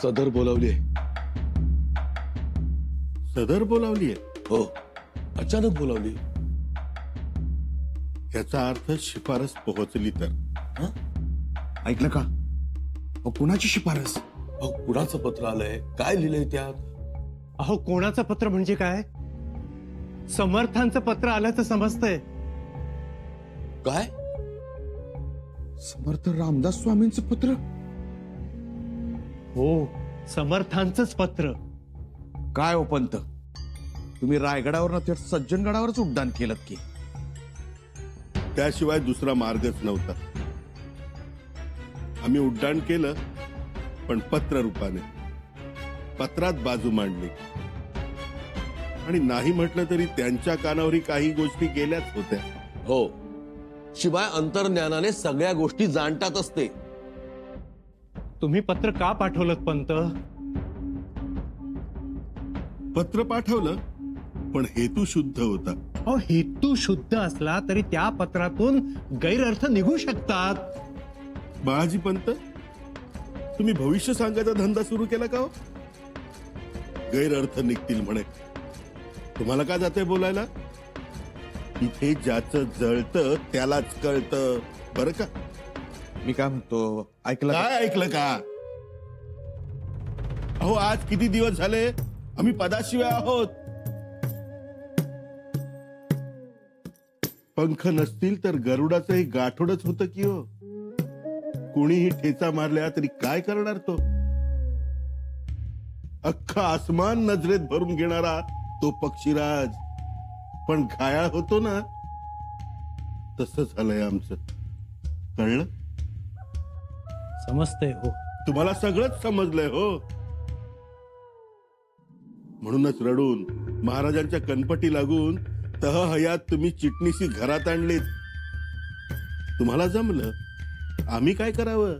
सदर बोलावली आहे. सदर बोलावली आहे? हो, अचानक बोलावली. याचा अर्थ शिफारस पोहोचली तर. ऐकलं का? कुणाची शिफारस? अहो, कुणाचं पत्र आलंय? काय लिहिलंय त्यात? अहो, कोणाचं पत्र म्हणजे काय? समर्थांचं पत्र आल्याचं समजतंय. काय? समर्थ रामदास स्वामींचं पत्र? हो, समर्थांचंच पत्र. काय हो पंत, तुम्ही रायगडावर ते सज्जनगडावरच उड्डाण केलं की? त्याशिवाय दुसरा मार्गच नव्हता. आम्ही उड्डाण केलं, पण पत्र रूपाने. पत्रात बाजू मांडली आणि नाही म्हटलं तरी त्यांच्या कानावरही काही गोष्टी गेल्याच होत्या. हो, शिवाय अंतर्ज्ञानाने सगळ्या गोष्टी जाणतात असते. तुम्ही पत्र का पाठवलं पंत? पत्र पाठवलं, पण हेतू शुद्ध होता. अहो, हेतू शुद्ध असला तरी त्या पत्रातून गैरअर्थ निघू शकतात. बाळाजी पंत, तुम्ही भविष्य सांगायचा धंदा सुरू केला का हो? गैरअर्थ निघतील म्हणे. तुम्हाला का जाते बोलायला? इथे ज्याचं जळतं त्यालाच कळतं, बरं का? मी काय म्हणतो, ऐकलं? काय ऐकलं का? अहो, आज किती दिवस झाले आम्ही पदाशिवाय आहोत. पंख नसतील तर गरुडाचंही गाठोडच होतं की हो. कोणीही ठेचा मारल्या तरी काय करणार तो? अख्खा आसमान नजरेत भरून घेणारा तो पक्षीराज, पण घायाळ होतो ना. तसं झालंय आमचं. कळलं? समजतंय हो. तुम्हाला सगळंच समजलंय हो. म्हणूनच रडून महाराजांच्या कनपटी लागून तहहयात तुम्ही चिटणीसी घरात आणलीत. तुम्हाला जमलं, आम्ही काय करावं?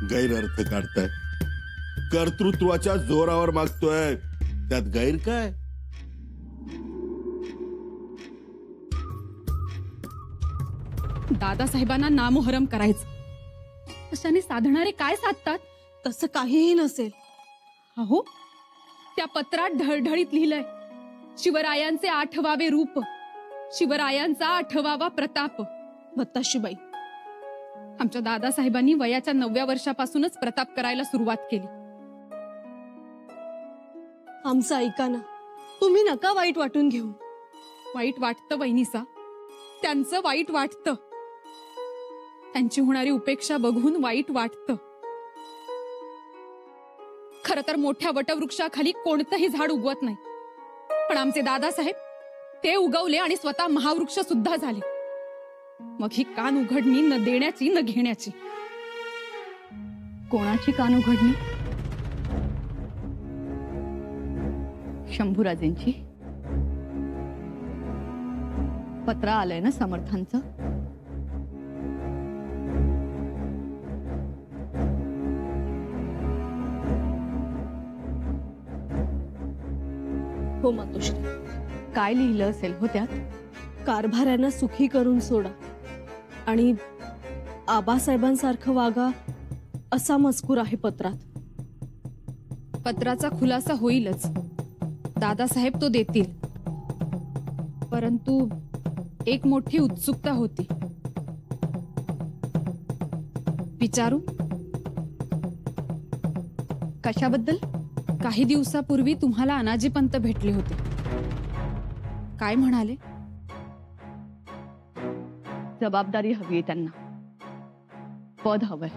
गैरअर्थ काढताय. कर्तृत्वाच्या जोरावर मागतोय, त्यात गैर काय? दादासाहेबांना नामोहरम करायचं, अशाने साधणारे काय साधतात? तसं काहीही नसेल. अहो, त्या पत्रात ढळढळीत लिहिलंय, शिवरायांचे 8वावे रूप, शिवरायांचा 8वावा प्रताप. बत्ताशीबाई, आमच्या दादासाहेबांनी वयाच्या 9व्या वर्षापासूनच प्रताप करायला सुरुवात केली. आमचं ऐका ना, तुम्ही नका वाईट वाटून घेऊ. वाईट वाटतं वहिनीसा, त्यांचं वाईट वाटतं. त्यांची होणारी उपेक्षा बघून वाईट वाटतं. खरं तर मोठ्या वटवृक्षाखाली कोणतंही झाड उगवत नाही, पण आमचे दादासाहेब ते उगवले आणि स्वतः महावृक्ष सुद्धा झाले. मग ही कान उघडणी न देण्याची न घेण्याची. कोणाची कान उघडणी? शंभूराजेंची. पत्र आलंय ना समर्थांचं? हो मातोश्री. काय लिहिलं असेल हो त्यात? कारभाऱ्यांना सुखी करून सोडा आणि आबासाहेबांसारखं वागा, असा मजकूर आहे पत्रात. पत्राचा खुलासा होईलच, दादासाहेब तो देतील. परंतु एक मोठी उत्सुकता होती. विचारू? कशाबद्दल? काही दिवसापूर्वी तुम्हाला अनाजीपंत भेटले होते. काय म्हणाले? जबाबदारी हवीये त्यांना, पद हवंय,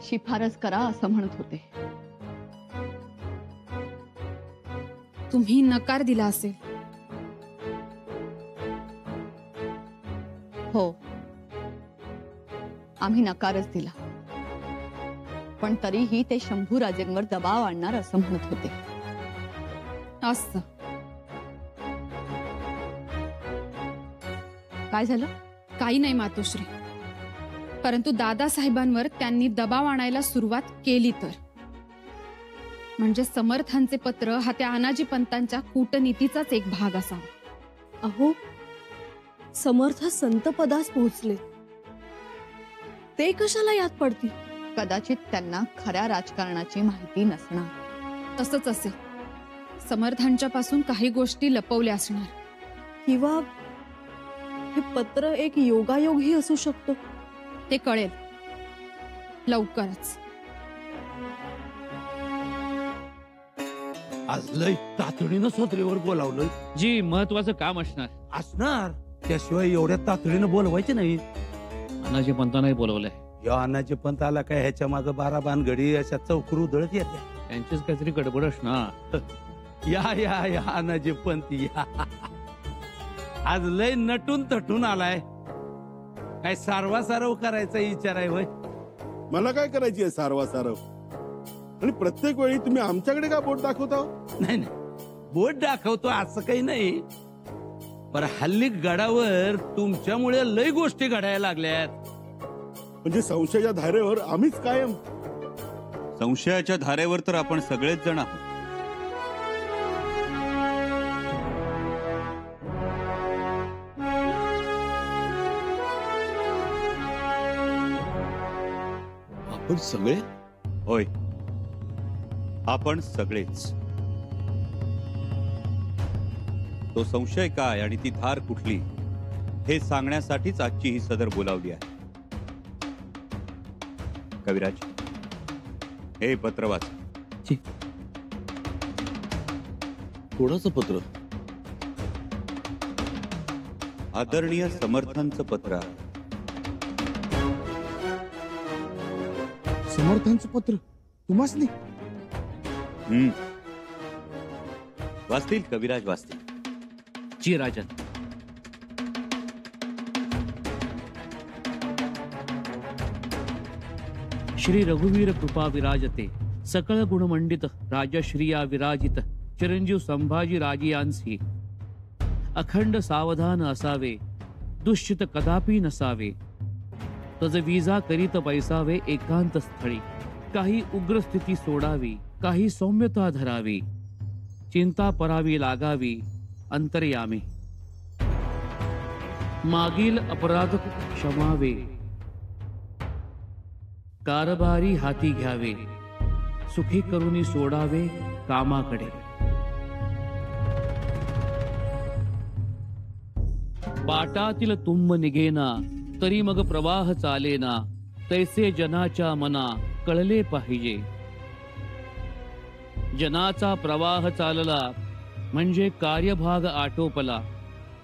शिफारस करा असं म्हणत होते. तुम्ही नकार दिला असेल? हो, आम्ही नकारच दिला. पण तरीही ते शंभूराजेंवर दबाव आणणार असं म्हणत होते. असं काय झालं? काही नाही मातोश्री, परंतु दादासाहेबांवर त्यांनी दबाव आणायला सुरुवात केली तर, म्हणजे समर्थांचे पत्र हा त्या अनाजी पंतांच्या कूटनीतीचाच एक भाग असावा. अहो, समर्थ संत पदास पोहोचले. ते कशाला याद पडतील? कदाचित त्यांना खऱ्या राजकारणाची माहिती नसणार. तसंच असेल. समर्थांच्या पासून काही गोष्टी लपवल्या असणार. किंवा हे पत्र एक योगायोगही असू शकतो. ते कळेल लवकरच. आज लय तातडीनं सोत्रीवर बोलावलं. जी महत्वाचं काम असणार त्याशिवाय एवढ्या तातडीनं बोलवायचे नाही. अनाजी पंतांनाही बोलवलंय. या अनाचे पंत आला काय ह्याच्या माग 12 भानगडी अशा चौकर उधळत येत्या. त्यांचीच काहीतरी गडबड असणार. या या या अनाचे पंत या. आज लय नटून तटून आलाय. काय सारवा सारव करायचा विचार आहे होय? मला काय करायची आहे सारवा सारव? आणि प्रत्येक वेळी तुम्ही आमच्याकडे का बोट दाखवता? नाही नाही बोट दाखवतो असं काही नाही. पण हल्ली गडावर तुमच्यामुळे लय गोष्टी घडायला लागल्यात. म्हणजे संशयाच्या धारेवर आम्हीच कायम. संशयाच्या धारेवर तर आपण सगळेच जण आहोत. आपण सगळे? होय, आपण सगळेच. तो संशय काय आणि ती धार कुठली हे सांगण्यासाठीच आजची ही सदर बोलावली आहे. कविराज, हे पत्र वाच. कोणाचं पत्र? आदरणीय समर्थांचं पत्र. समर्थांचं पत्र तुम्हाच नाही? वाचतील कविराज, वाचतील. जी राजन. श्री रघुवीर कृपा विराजते, सकळ गुणमंडित राजश्रिया विराजित, चिरंजीव संभाजी राजियांसी अखंड सावधान असावे, दुश्चित कदापि नसावे. तज विजा करीत बैसावे एकांत स्थळी, काही उग्र स्थिती सोडावी, काही सौम्यता धरावी, चिंता परावी लागावी अंतर्यामी. मागील अपराध क्षमावे, कारभारी हाती घ्यावे, सुखी करुनी सोडावे कामाकडे. पाटातील तुंब निघेना, तरी मग प्रवाह चालेना, तैसे जनाच्या मना कळले पाहिजे. जनाचा प्रवाह चालला म्हणजे कार्यभाग आटोपला,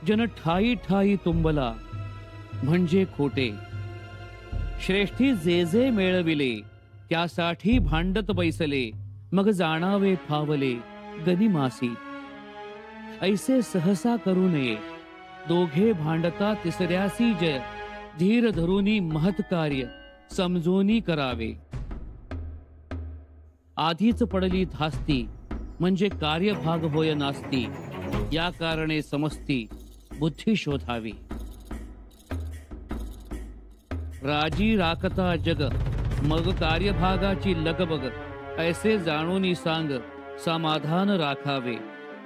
जन ठाई ठाई तुंबला म्हणजे खोटे. श्रेष्ठी जे जे मिळविले त्यासाठी भांडत बैसले, मग जाणावे फावले गनिमासी. ऐसे सहसा करू नये, दोघे भांडता तिसऱ्यासी जय. धीर धरुनी महत्कार्य समजूनी करावे. आधीच पडली धास्ती म्हणजे कार्यभाग होय नास्ती, या कारणे समस्ती बुद्धी शोधावी. राजी राखता जग, मग कार्यभागाची लगबग, ऐसे जाणूनी सांग समाधान राखावे.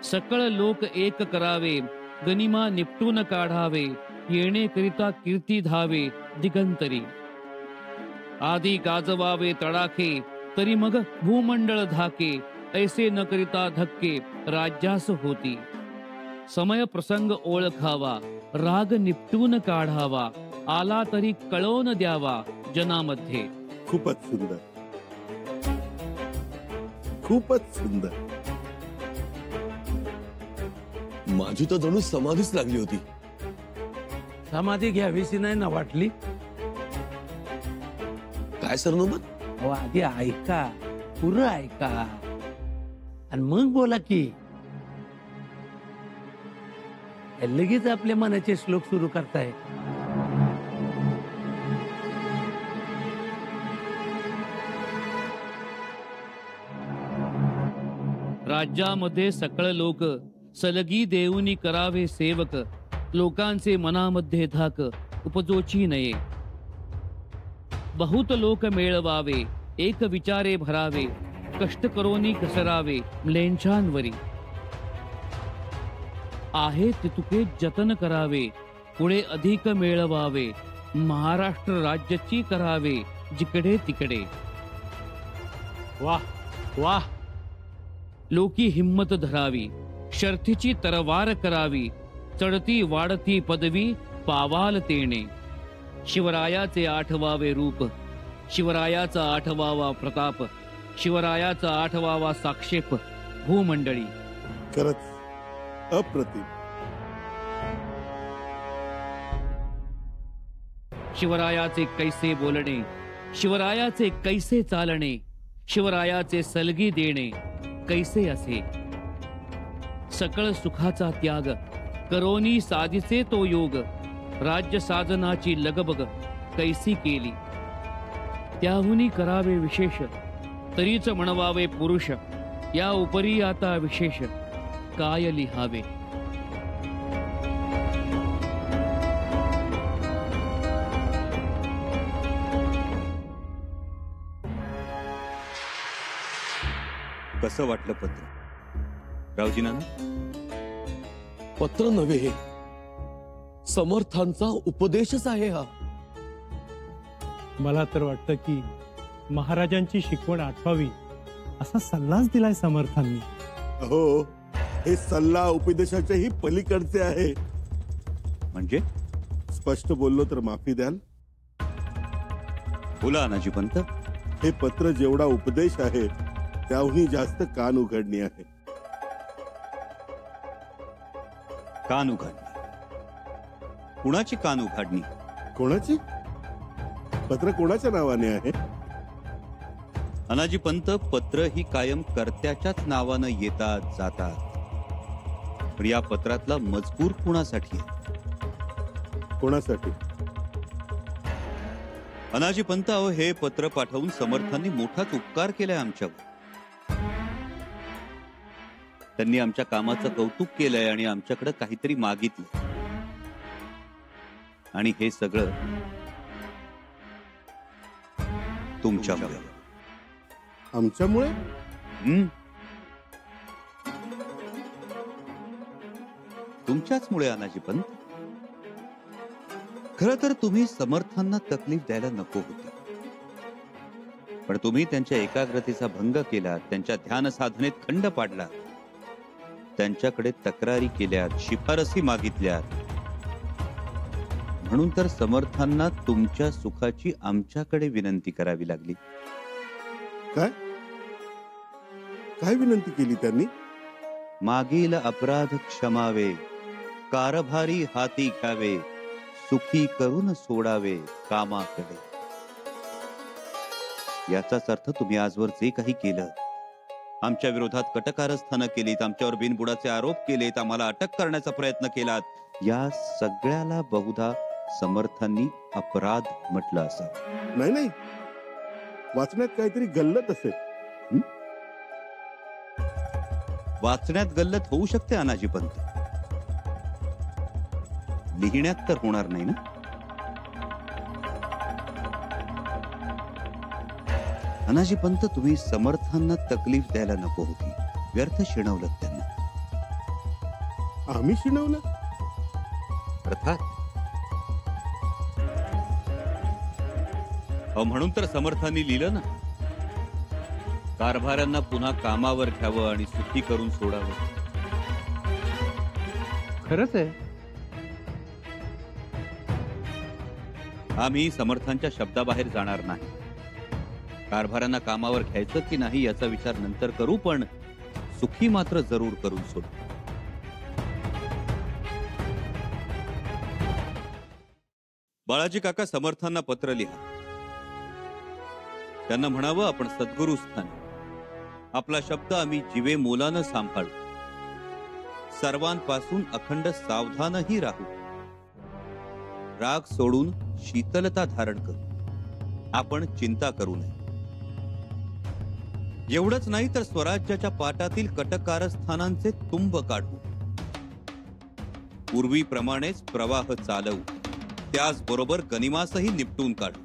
सकळ लोक एक करावे, गनिमा निपटून काढावे, येणे करिता कीर्ती धावे दिगंतरी. आधी गाजवावे तडाखे, तरी मग भूमंडळ धाके, ऐसे न करिता धक्के राज्यास होती. समय प्रसंग ओळखावा, राग निपटून काढावा, आला तरी कळवून द्यावा जनामध्ये. खूपच सुंदर, खूपच सुंदर. माझी तर जणू समाधीच लागली होती. समाधी घ्यावीशी नाही ना वाटली? काय सरनोबत? अहो, आधी ऐका, पुरं ऐका आणि मग बोला की. लगेच आपल्या मनाचे श्लोक सुरू करताय. राज्यामध्ये सकळ लोक सलगी देऊनी करावे सेवक, लोकांचे मनामध्ये धाक उपजोची नये. बहुत लोक मेळवावे, एक विचारे भरावे, कष्ट करोनी घसरावे म्लेंछांवरी. आहे तितुके जतन करावे, पुढे अधिक मेळवावे, महाराष्ट्र राज्याची करावे जिकडे तिकडे. वाह वाह. लोकी हिम्मत धरावी, शर्थीची तरवार करावी, चढती वाढती पदवी पावाल तेणे. शिवरायाचे आठवावे रूप, शिवरायाचा आठवावा प्रताप, शिवरायाचा आठवावा साक्षेप भूमंडळी. खरंच अप्रतिम. शिवरायाचे कैसे बोलणे, शिवरायाचे कैसे चालणे, शिवरायाचे सलगी देणे कैसे असे. सकळ सुखाचा त्याग करोनी साधिसे तो योग, राज्य साधनाची लगबग कैसी केली. त्याहुनी करावे विशेष, तरीच म्हणवावे पुरुष, या उपरी आता विशेष काय लिहावे. कसं वाटलं पत्र रावजी नाना? पत्र नव्हे, हे समर्थांचा उपदेशच आहे हा. मला तर वाटतं की महाराजांची शिकवण आठवावी असा सल्लाच दिलाय समर्थांनी. हो, हे सल्ला उपदेशाच्याही पलीकडचे आहे. म्हणजे स्पष्ट बोललो तर माफी द्याल. बोला अनाजी पंत. हे पत्र जेवढा उपदेश आहे त्याहूनही जास्त कान उघडणी आहे. कान उघडणी? कुणाची कान उघडणी? कोणाची? पत्र कोणाच्या नावाने आहे? अनाजी पंत, पत्र ही कायम कर्त्याच्याच नावानं येतात जातात, पण या पत्रातला मजकूर कुणासाठी आहे? कोणासाठी? अनाजी पंत, अहो हे पत्र पाठवून समर्थांनी मोठाच उपकार केलाय आमच्यावर. त्यांनी आमच्या कामाचं कौतुक केलंय आणि आमच्याकडे काहीतरी मागितलं, आणि हे सगळं तुमच्यामुळे. आमच्यामुळे? तुमच्याचमुळे अनाजी पंत. खरं तर तुम्ही समर्थांना तकलीफ द्यायला नको होती, पण तुम्ही त्यांच्या एकाग्रतेचा भंग केला, त्यांच्या ध्यान साधनेत खंड पाडला, त्यांच्याकडे तक्रारी केल्या, शिफारसी मागितल्या. म्हणून तर समर्थांना तुमच्या सुखाची आमच्याकडे विनंती करावी लागली. काय काय विनंती केली त्यांनी? मागील अपराध क्षमावे, कारभारी हाती घ्यावे, सुखी करून सोडावे कामाकडे. याचाच अर्थ तुम्ही आजवर जे काही केलं, आमच्या विरोधात कटकारस्थानं केलीत, आमच्यावर बिनबुडाचे आरोप केलेत, आम्हाला अटक करण्याचा प्रयत्न केलात, या सगळ्याला बहुधा समर्थांनी अपराध म्हटलं असं. नाही नाही, वाचण्यात काहीतरी गल्लत असेल. वाचण्यात गल्लत होऊ शकते अनाजी पंत, लिहिण्यात तर होणार नाही ना. अनाजी पंत, तुम्ही समर्थांना तकलीफ द्यायला नको होती, व्यर्थ शिणवलं त्यांना. आम्ही शिणवलं? अर्थात. म्हणून तर समर्थांनी लिहिलं ना, कारभाऱ्यांना पुन्हा कामावर घ्यावं आणि सुखी करून सोडावं. खरंच आहे. आम्ही समर्थांच्या शब्दाबाहेर जाणार नाही. कारभाऱ्यांना कामावर घ्यायचं की नाही याचा विचार नंतर करू, पण सुखी मात्र जरूर करून सोडू. बाळाजी काका, समर्थांना पत्र लिहा. त्यांना म्हणावं, आपण सद्गुरु स्थान, आपला शब्द आम्ही जीवे मोलानं सांभाळू, सर्वांपासून अखंड सावधानही राहू, राग सोडून शीतलता धारण करू, आपण चिंता करू नये. एवढंच नाही तर स्वराज्याच्या पाटातील कटकारस्थानांचे तुंब काढू, पूर्वीप्रमाणेच प्रवाह चालवू, त्याचबरोबर गनिमासही निपटून काढू,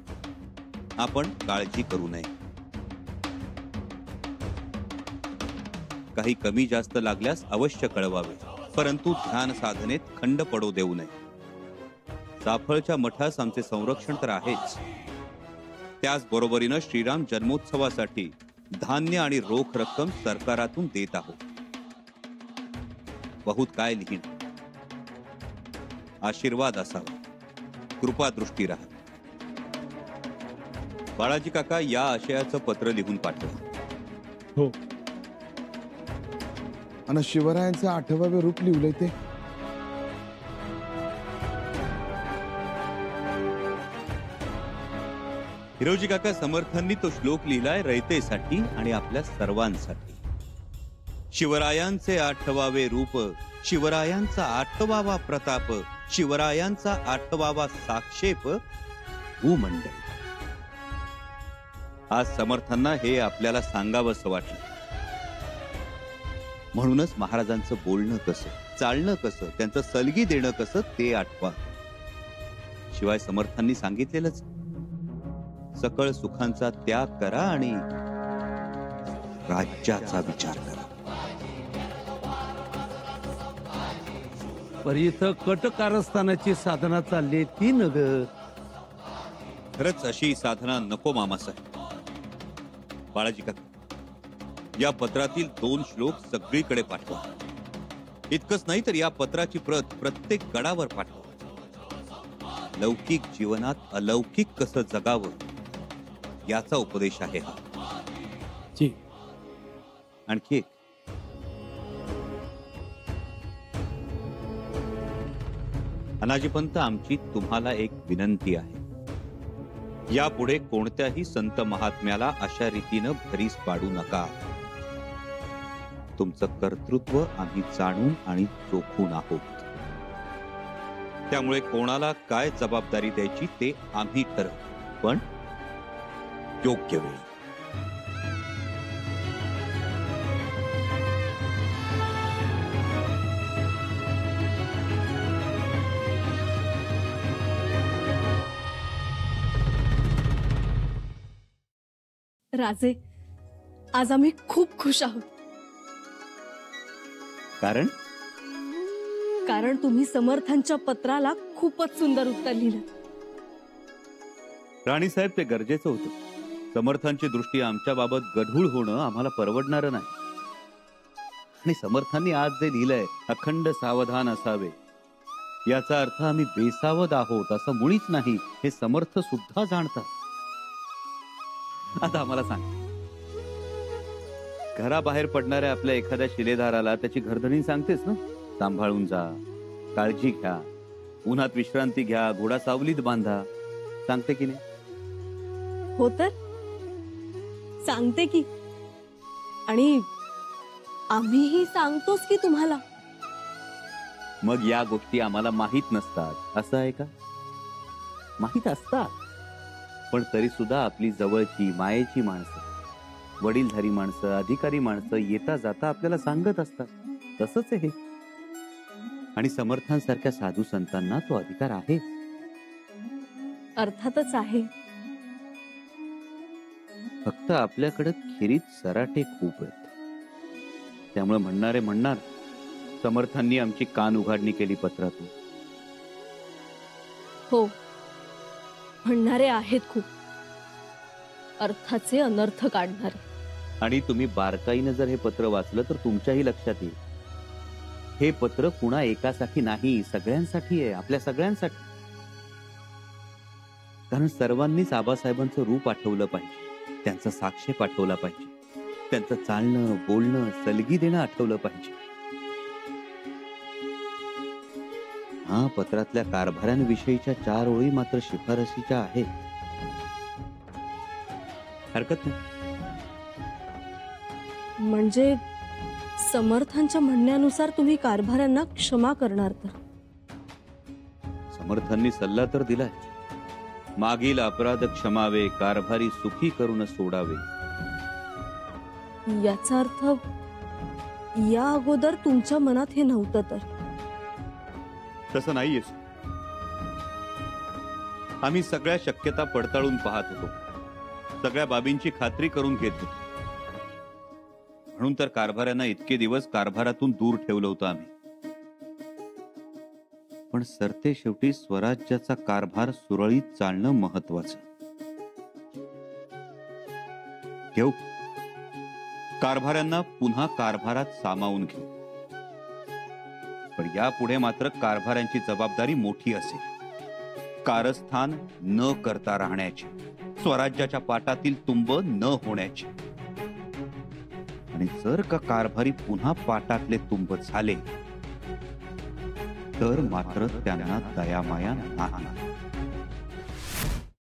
आपण काळजी करू नये. काही कमी जास्त लागल्यास अवश्य कळवावे, परंतु ध्यान साधनेत खंड पडू देऊ नये. चाफळच्या मठास आमचे संरक्षण तर आहेच, त्याच बरोबरीनं श्रीराम जन्मोत्सवासाठी धान्य आणि रोख रक्कम सरकारातून देत आहोत. बहुत काय लिहीन, आशीर्वाद असावा, कृपा दृष्टी राहा. बाळाजी काका, या आशयाचं पत्र लिहून पाठवा. हो. आणि शिवरायांचे 8वे रूप लिहिलंय ते हिरोजी काका, समर्थांनी तो श्लोक लिहिलाय रयतेसाठी आणि आपल्या सर्वांसाठी. शिवरायांचे 8वे रूप, शिवरायांचा 8वा प्रताप, शिवरायांचा 8वा साक्षेप भूमंडळ. आज समर्थांना हे आपल्याला सांगावंसं वाटलं. म्हणूनच महाराजांचं बोलणं कसं, चालणं कसं, त्यांचं सलगी देणं कसं ते आठवा. शिवाय समर्थांनी सांगितलेलंच, सकळ सुखांचा त्याग करा आणि राज्याचा विचार करा. पर इथं कट कारस्थानाची साधना चालली ती नगर. खरंच अशी साधना नको मामासाहेब. बाळाजी काका, या पत्रातील 2 श्लोक सगळीकडे पाठवा. इतकंच नाही तर या पत्राची प्रत प्रत्येक गडावर पाठवा. लौकिक जीवनात अलौकिक कसं जगावं याचा उपदेश आहे हा. जी. आणखी एक, अनाजीपंत, आमची तुम्हाला एक विनंती आहे. यापुढे कोणत्याही संत महात्म्याला अशा रीतीनं भरीस पाडू नका. तुमचं कर्तृत्व आम्ही जाणून आणि चोखून आहोत. त्यामुळे कोणाला काय जबाबदारी द्यायची ते आम्ही ठरवू, पण योग्य वेळी. राजे, आज आम्ही खूप खुश आहोत. कारण तुम्ही समर्थांच्या पत्राला खूपच सुंदर उत्तर लिहिलं. राणीसाहेब, ते गरजेचं होतं. समर्थांची दृष्टी आमच्या बाबत गढूळ होणं आम्हाला परवडणारं नाही. आणि समर्थांनी आज जे लिहिलंय, अखंड सावधान असावे, याचा अर्थ आम्ही बेसावध आहोत असं मुळीच नाही, हे समर्थ सुद्धा जाणतात. आता आम्हाला सांग, घराबाहेर पडणाऱ्या आपल्या एखाद्या शिलेदाराला त्याची घरधणी सांगतेस ना, सांभाळून जा, काळजी घ्या, उन्हात विश्रांती घ्या, घोडा सावलीत बांधा, सांगते की नाही? हो तर सांगते की. आणि आम्हीही सांगतोच की तुम्हाला. मग या गोष्टी आम्हाला माहित नसतात असं आहे का? माहित असतात, पण तरी सुद्धा आपली जवळची मायेची माणसं, वडीलधारी माणसं, अधिकारी माणसं येता जाता आपल्याला सांगत असतात. तसंच आहे हे. आणि समर्थांसारख्या साधू संतांना तो अधिकार आहे. अर्थातच आहे. फक्त आपल्याकडे खिरीत सराटे खूप आहेत. त्यामुळे म्हणणारे म्हणणार, समर्थांनी आमची कान उघाडणी केली पत्रातून. हो, म्हणणारे आहेत खूप, अर्थाचे अनर्थ काढणारे. आणि तुम्ही बारकाईनं जर हे पत्र वाचलं तर तुमच्याही लक्षात येईल, हे पत्र कुणा एकासाठी नाही, सगळ्यांसाठी आहे, आपल्या सगळ्यांसाठी. कारण सर्वांनीच आबासाहेबांचं रूप आठवलं पाहिजे, त्यांचा साक्षेप आठवला पाहिजे, त्यांचं चालणं, बोलणं, सलगी देणं आठवलं पाहिजे. हा, पत्रातल्या कारभाऱ्यांविषयीच्या 4 ओळी मात्र शिफारसीच्या आहेत. हरकत नाही. म्हणजे समर्थांच्या म्हणण्यानुसार तुम्ही कारभाऱ्यांना क्षमा करणार तर? समर्थांनी सल्ला तर दिलाय, मागील अपराध क्षमावे, कारभारी सुखी करून सोडावे. याचा अर्थ या अगोदर तुमच्या मनात हे नव्हतं तर? तसं नाहीये. आम्ही सगळ्या शक्यता पडताळून पाहत होतो, सगळ्या बाबींची खात्री करून घेत होतो. म्हणून तर कारभाऱ्यांना इतके दिवस कारभारातून दूर ठेवलं होतं आम्ही. पण सरते शेवटी स्वराज्याचा कारभार सुरळीत चालणं महत्वाचं. घेऊ, कारभाऱ्यांना पुन्हा कारभारात सामावून घेऊ. पण यापुढे मात्र कारभाऱ्यांची जबाबदारी मोठी असेल. कारस्थान न करता राहण्याची, स्वराज्याच्या पाटातील तुंब न होण्याची. आणि जर का कारभारी पुन्हा पाटातले तुंब झाले तर मात्र त्यांना दयामाया नाही.